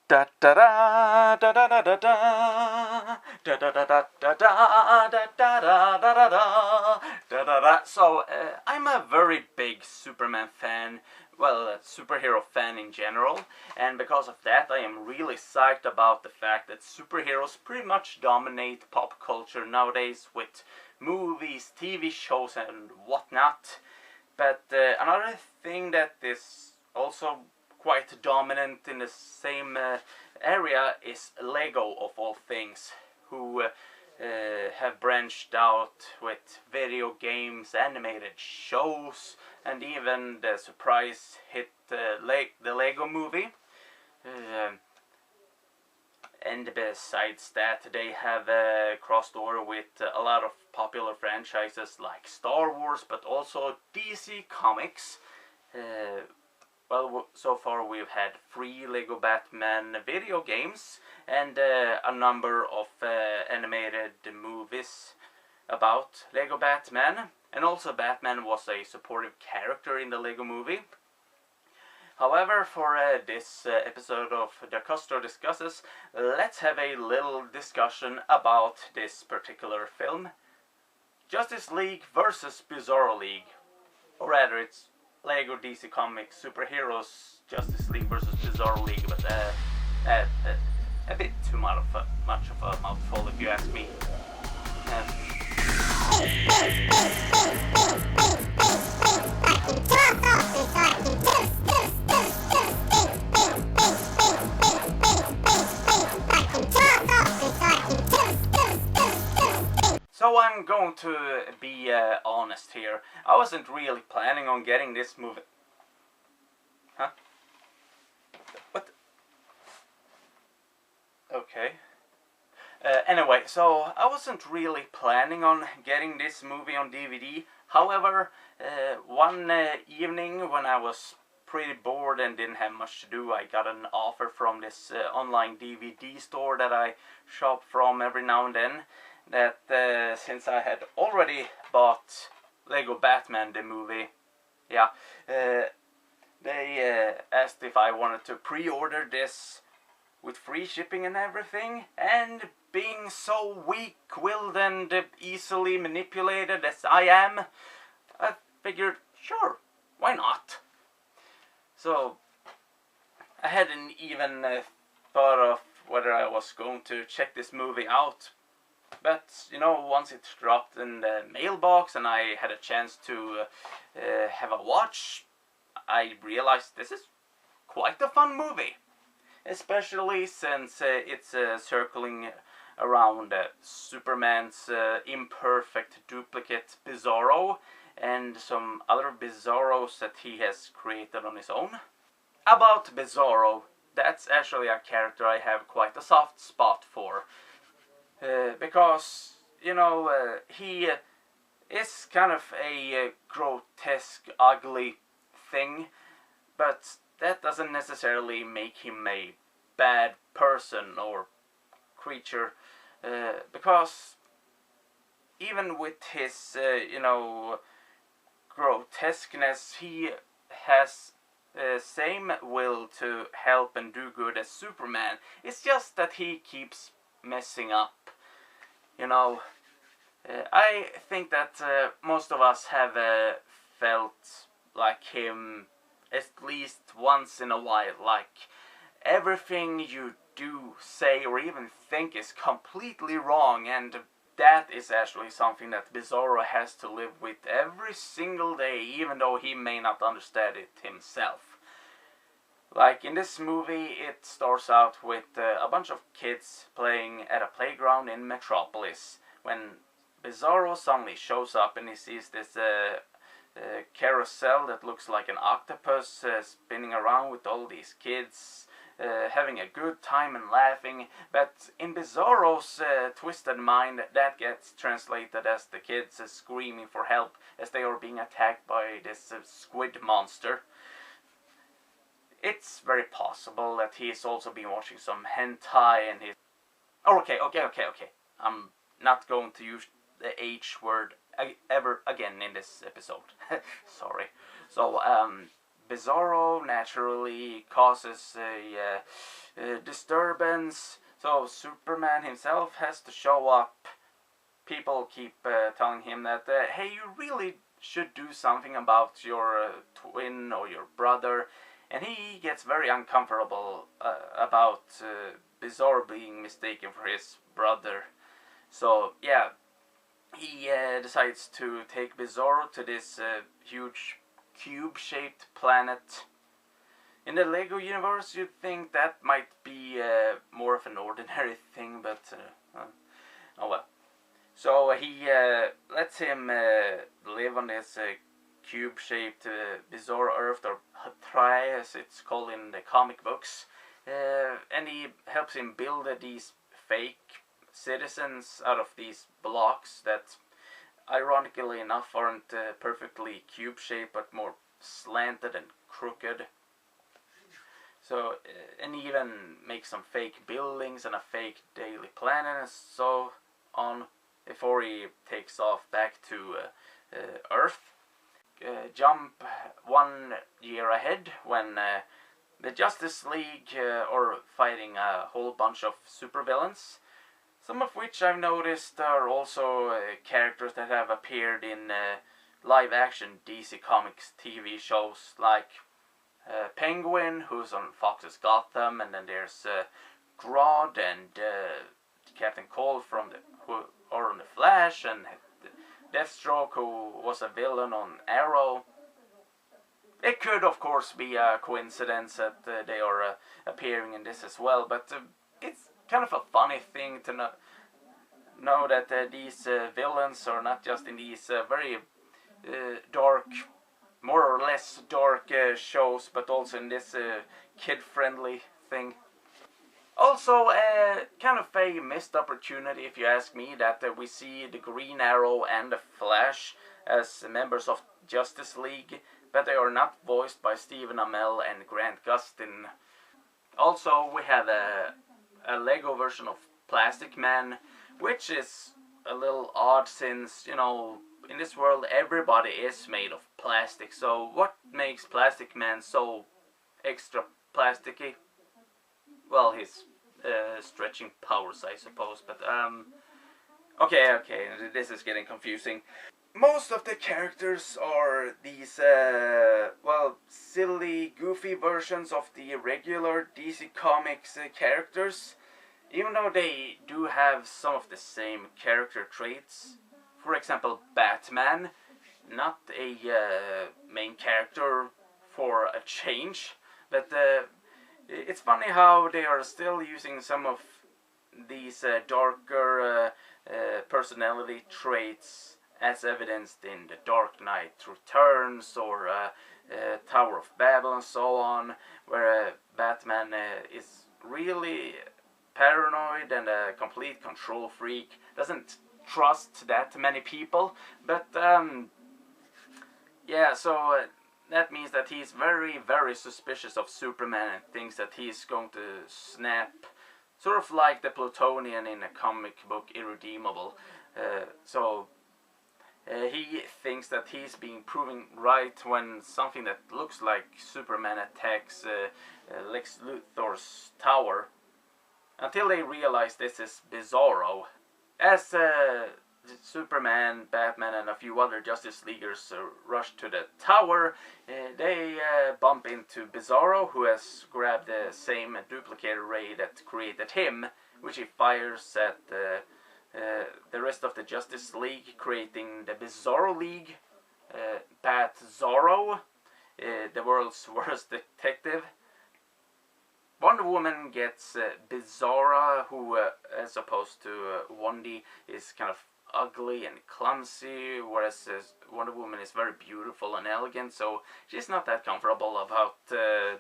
Da da da da da da da da da da da da da da da da da da da da. So I'm a very big Superman fan, well, a superhero fan in general, and because of that I am really psyched about the fact that superheroes pretty much dominate pop culture nowadays with movies, TV shows and whatnot. But another thing that is also quite dominant in the same area is Lego, of all things, who have branched out with video games, animated shows, and even the surprise hit the Lego movie. And besides that, they have crossed over with a lot of popular franchises like Star Wars, but also DC Comics. Well, so far we've had 3 Lego Batman video games and a number of animated movies about Lego Batman. And also Batman was a supportive character in the Lego movie. However, for this episode of Dakostro Discusses, let's have a little discussion about this particular film. Justice League versus Bizarro League. Or rather, it's Lego DC Comics Superheroes Justice League versus Bizarro League, but a bit too much of a mouthful if you ask me. So I'm going to be honest here. I wasn't really planning on getting this movie. Huh? What? Okay. Anyway, so I wasn't really planning on getting this movie on DVD. However, one evening when I was pretty bored and didn't have much to do, I got an offer from this online DVD store that I shop from every now and then. That since I had already bought Lego Batman the movie, they asked if I wanted to pre-order this with free shipping and everything, and being so weak-willed and easily manipulated as I am, I figured, sure, why not? So I hadn't even thought of whether I was going to check this movie out. But, you know, once it dropped in the mailbox and I had a chance to have a watch, I realized this is quite a fun movie. Especially since it's circling around Superman's imperfect duplicate Bizarro and some other Bizarros that he has created on his own. About Bizarro, that's actually a character I have quite a soft spot for. Because, you know, he is kind of a grotesque, ugly thing, but that doesn't necessarily make him a bad person or creature, because even with his, you know, grotesqueness, he has the same will to help and do good as Superman. It's just that he keeps messing up. You know, I think that most of us have felt like him at least once in a while, like everything you do, say, or even think is completely wrong, and that is actually something that Bizarro has to live with every single day, even though he may not understand it himself. Like in this movie, it starts out with a bunch of kids playing at a playground in Metropolis, when Bizarro suddenly shows up and he sees this carousel that looks like an octopus spinning around with all these kids having a good time and laughing. But in Bizarro's twisted mind, that gets translated as the kids screaming for help as they are being attacked by this squid monster. It's very possible that he's also been watching some hentai and he's... Okay. I'm not going to use the H word ever again in this episode. Sorry. So, Bizarro naturally causes a disturbance, so Superman himself has to show up. People keep telling him that, hey, you really should do something about your twin or your brother, and he gets very uncomfortable about Bizarro being mistaken for his brother. So yeah, he decides to take Bizarro to this huge cube-shaped planet. In the Lego universe, you'd think that might be more of an ordinary thing, but oh well. So he lets him live on this cube-shaped Bizarro Earth, or Tri as it's called in the comic books, and he helps him build these fake citizens out of these blocks that, ironically enough, aren't perfectly cube-shaped but more slanted and crooked. So, and he even makes some fake buildings and a fake daily planet and so on before he takes off back to Earth. Jump 1 year ahead when the Justice League are fighting a whole bunch of supervillains, some of which I've noticed are also characters that have appeared in live-action DC Comics TV shows, like Penguin, who's on Fox's Gotham, and then there's Grodd and Captain Cold from who are on The Flash, and Deathstroke, who was a villain on Arrow. It could, of course, be a coincidence that they are appearing in this as well, but it's kind of a funny thing to know that these villains are not just in these very dark, more or less dark shows, but also in this kid-friendly thing. Also, kind of a missed opportunity, if you ask me, that we see the Green Arrow and the Flash as members of Justice League, but they are not voiced by Stephen Amell and Grant Gustin. Also, we have a Lego version of Plastic Man, which is a little odd since, you know, in this world everybody is made of plastic, so what makes Plastic Man so extra plasticky? Well, his stretching powers, I suppose, but okay, this is getting confusing. Most of the characters are these, well, silly, goofy versions of the regular DC Comics characters, even though they do have some of the same character traits. For example, Batman, not a main character for a change, but it's funny how they are still using some of these darker personality traits as evidenced in The Dark Knight Returns or Tower of Babel and so on, where Batman is really paranoid and a complete control freak, doesn't trust that many people, but yeah, so that means that he's very, very suspicious of Superman and thinks that he's going to snap, sort of like the Plutonian in a comic book Irredeemable. He thinks that he's being proven right when something that looks like Superman attacks Lex Luthor's tower, until they realize this is Bizarro. As Superman, Batman, and a few other Justice Leaguers rush to the tower, they bump into Bizarro, who has grabbed the same duplicator ray that created him, which he fires at the rest of the Justice League, creating the Bizarro League, Bat-Zorro, the world's worst detective. Wonder Woman gets Bizarra, who, as opposed to Wondy, is kind of ugly and clumsy, whereas Wonder Woman is very beautiful and elegant, so she's not that comfortable about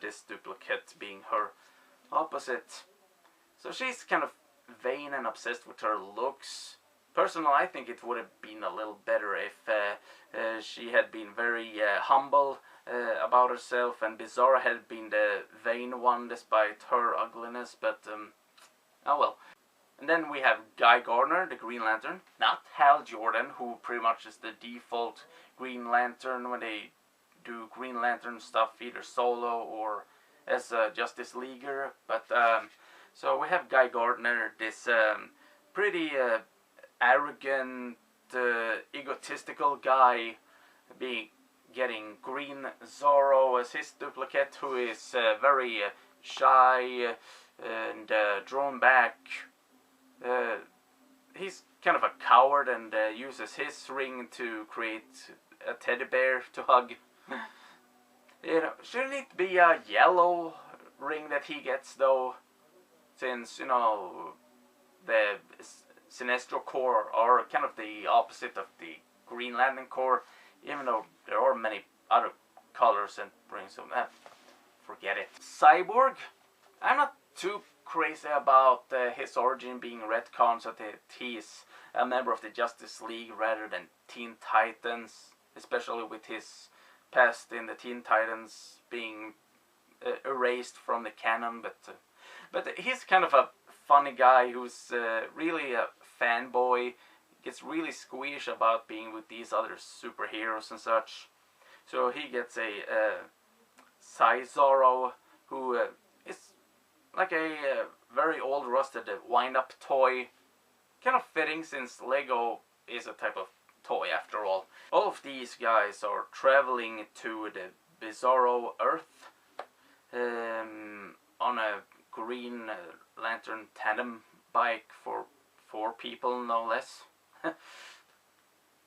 this duplicate being her opposite. So she's kind of vain and obsessed with her looks. Personally, I think it would have been a little better if she had been very humble about herself, and Bizarro had been the vain one despite her ugliness, but oh well. And then we have Guy Gardner, the Green Lantern, not Hal Jordan, who pretty much is the default Green Lantern when they do Green Lantern stuff either solo or as a Justice Leaguer. But so we have Guy Gardner, this pretty arrogant, egotistical guy, getting Green Zorro as his duplicate, who is very shy and drawn back. He's kind of a coward and uses his ring to create a teddy bear to hug. You know, shouldn't it be a yellow ring that he gets though? Since, you know, the Sinestro Corps are kind of the opposite of the Green Lantern Corps, even though there are many other colors and rings. So forget it. Cyborg, I'm not too crazy about his origin being retconned so that he's a member of the Justice League rather than Teen Titans, especially with his past in the Teen Titans being erased from the canon. But he's kind of a funny guy who's really a fanboy, gets really squeamish about being with these other superheroes and such. So he gets a Zorro, who is like a very old rusted wind-up toy. Kind of fitting since Lego is a type of toy after all. All of these guys are traveling to the Bizarro Earth on a Green Lantern tandem bike for 4 people, no less.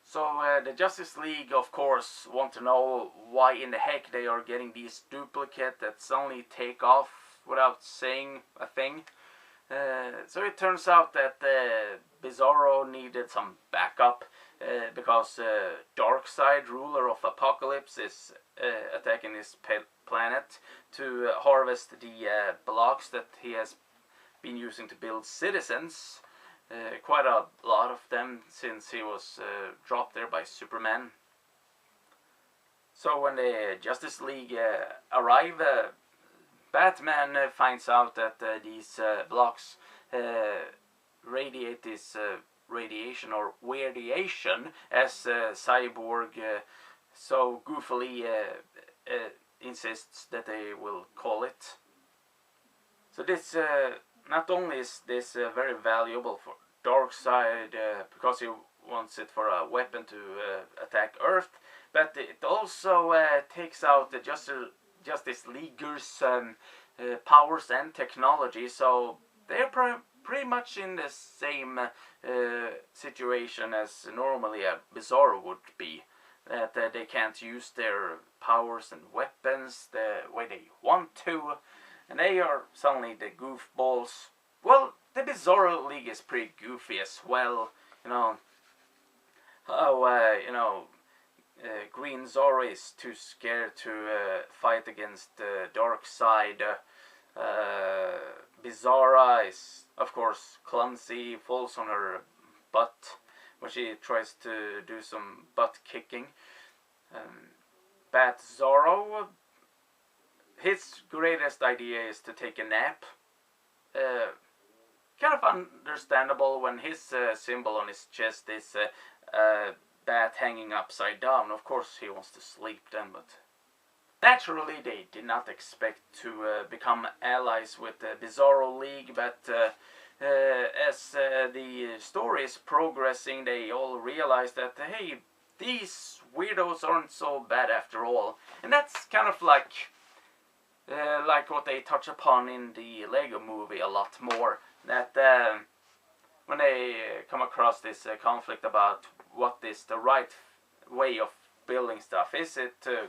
So the Justice League, of course, want to know why in the heck they are getting these duplicates that suddenly take off without saying a thing. So it turns out that Bizarro needed some backup because Darkseid, ruler of Apocalypse, is attacking his planet to harvest the blocks that he has been using to build citizens. Quite a lot of them since he was dropped there by Superman. So when the Justice League arrive, Batman finds out that these blocks radiate this radiation or weirdation, as Cyborg so goofily insists that they will call it. So this not only is this very valuable for Darkseid because he wants it for a weapon to attack Earth, but it also takes out the Justice Leaguers' powers and technology, so they're pretty much in the same situation as normally a Bizarro would be. That they can't use their powers and weapons the way they want to, and they are suddenly the goofballs. Well, the Bizarro League is pretty goofy as well, you know. How, Green Zorro is too scared to fight against Darkseid. Bizarra is, of course, clumsy, falls on her butt when she tries to do some butt kicking. Bat Zorro, his greatest idea is to take a nap. Kind of understandable when his symbol on his chest is a bat hanging upside down. Of course he wants to sleep then, but naturally they did not expect to become allies with the Bizarro League, but as the story is progressing, they all realize that, hey, these weirdos aren't so bad after all. And that's kind of like what they touch upon in the Lego movie a lot more. That when they come across this conflict about what is the right way of building stuff. Is it to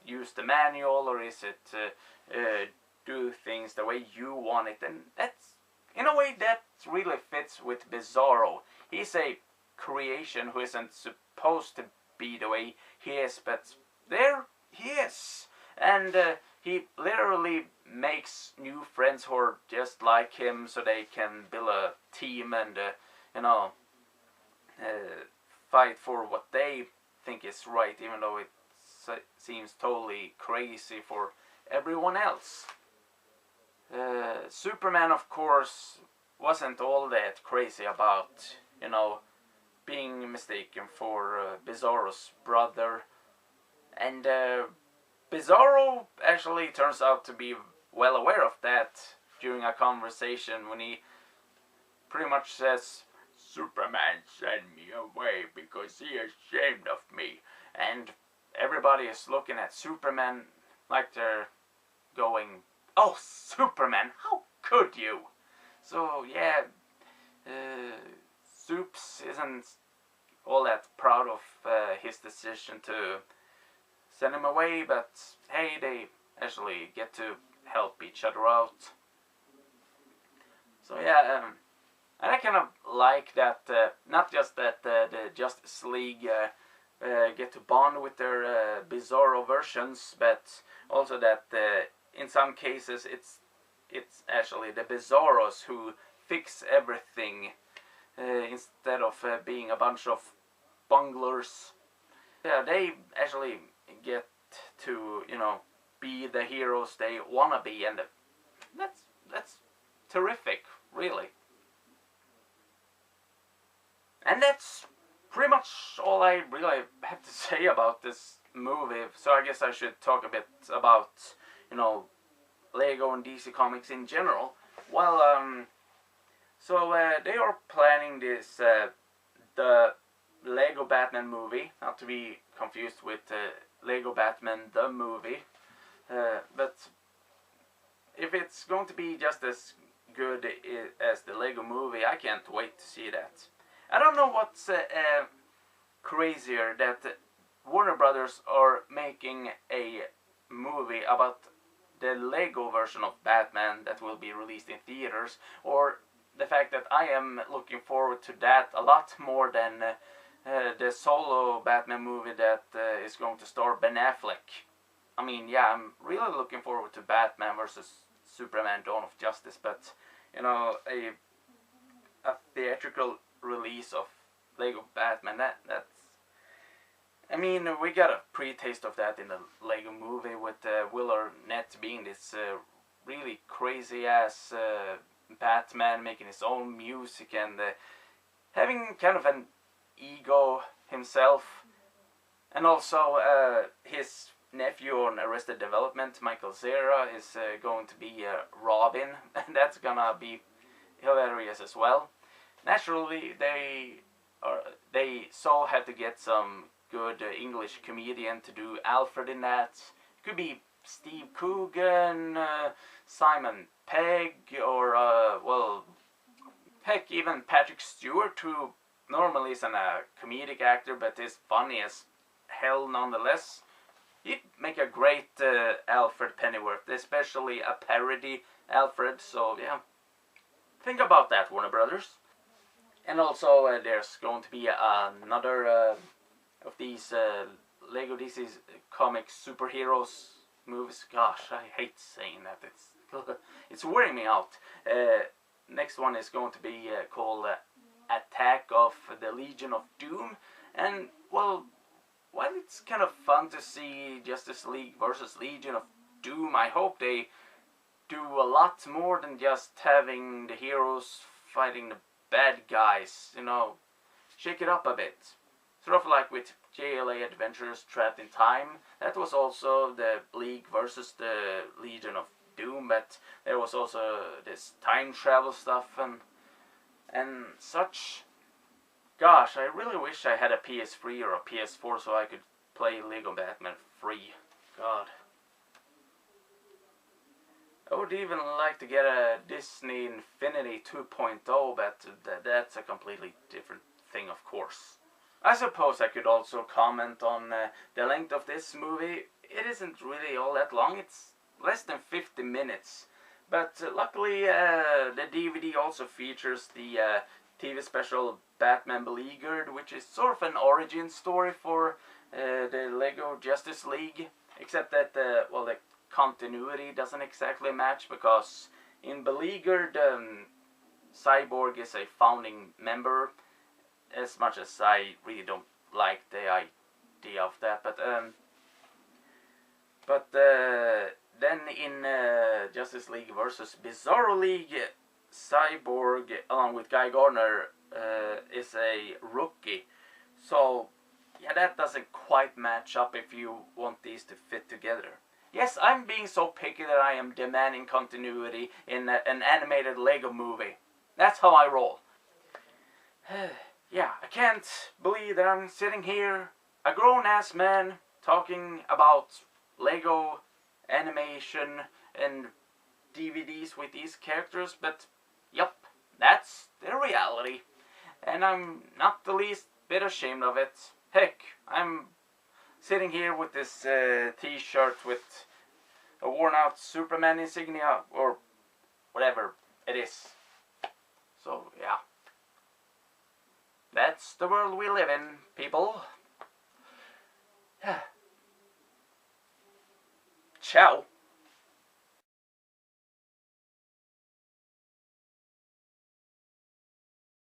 use the manual, or is it to do things the way you want it? And that's, in a way, that really fits with Bizarro. He's a creation who isn't supposed to be the way he is, but there he is. And he literally makes new friends who are just like him, so they can build a team and, fight for what they think is right, even though it seems totally crazy for everyone else. Superman, of course, wasn't all that crazy about, being mistaken for Bizarro's brother. And Bizarro actually turns out to be well aware of that during a conversation when he pretty much says, "Superman sent me away because he is ashamed of me." And everybody is looking at Superman like they're going, "Oh, Superman, how could you?" So yeah, Supes isn't all that proud of his decision to send him away, but hey, they actually get to help each other out. So yeah, and I kind of like that, not just that the Justice League get to bond with their Bizarro versions, but also that in some cases it's actually the Bizarros who fix everything instead of being a bunch of bunglers. Yeah, they actually get to, you know, be the heroes they wanna be, and that's terrific, really. And that's pretty much all I really have to say about this movie. So I guess I should talk a bit about, you know, Lego and DC Comics in general. Well, they are planning this the Lego Batman movie, not to be confused with Lego Batman the movie. But if it's going to be just as good as the Lego movie, I can't wait to see that. I don't know what's crazier, that Warner Brothers are making a movie about the Lego version of Batman that will be released in theaters, or the fact that I am looking forward to that a lot more than the solo Batman movie that is going to star Ben Affleck. I mean, yeah, I'm really looking forward to Batman vs. Superman Dawn of Justice, but, you know, a theatrical release of Lego Batman, that's... I mean, we got a pre-taste of that in the Lego movie with Will Arnett being this really crazy-ass Batman, making his own music and having kind of an ego himself. And also his nephew on Arrested Development, Michael Cera, is going to be Robin, and that's gonna be hilarious as well. Naturally, they had to get some good English comedian to do Alfred in that. It could be Steve Coogan, Simon Pegg, or well, heck, even Patrick Stewart, who normally isn't a comedic actor but is funny as hell nonetheless. He'd make a great Alfred Pennyworth, especially a parody Alfred. So yeah, think about that, Warner Brothers. And also there's going to be another of these Lego DC Comics superheroes movies. Gosh, I hate saying that. It's wearing me out. Next one is going to be called Attack of the Legion of Doom. And, well, while it's kind of fun to see Justice League versus Legion of Doom, I hope they do a lot more than just having the heroes fighting the bad guys, you know. Shake it up a bit. Sort of like with JLA Adventures Trapped in Time. That was also the League versus the Legion of Doom, but there was also this time travel stuff and such. Gosh, I really wish I had a PS3 or a PS4 so I could play Lego Batman free. God. I would even like to get a Disney Infinity 2.0, but that's a completely different thing, of course. I suppose I could also comment on the length of this movie. It isn't really all that long, it's less than 50 minutes. But luckily the DVD also features the TV special Batman Beleaguered, which is sort of an origin story for the Lego Justice League. Except that, well, the continuity doesn't exactly match, because in Beleaguered, Cyborg is a founding member, as much as I really don't like the idea of that. But then in Justice League versus Bizarro League, Cyborg, along with Guy Gardner, is a rookie. So, yeah, that doesn't quite match up if you want these to fit together. Yes, I'm being so picky that I am demanding continuity in an animated Lego movie. That's how I roll. Yeah, I can't believe that I'm sitting here, a grown-ass man, talking about Lego animation and DVDs with these characters, but yep, that's the reality. And I'm not the least bit ashamed of it. Heck, I'm sitting here with this t-shirt with a worn-out Superman insignia, or whatever it is. So, yeah. That's the world we live in, people. Ciao.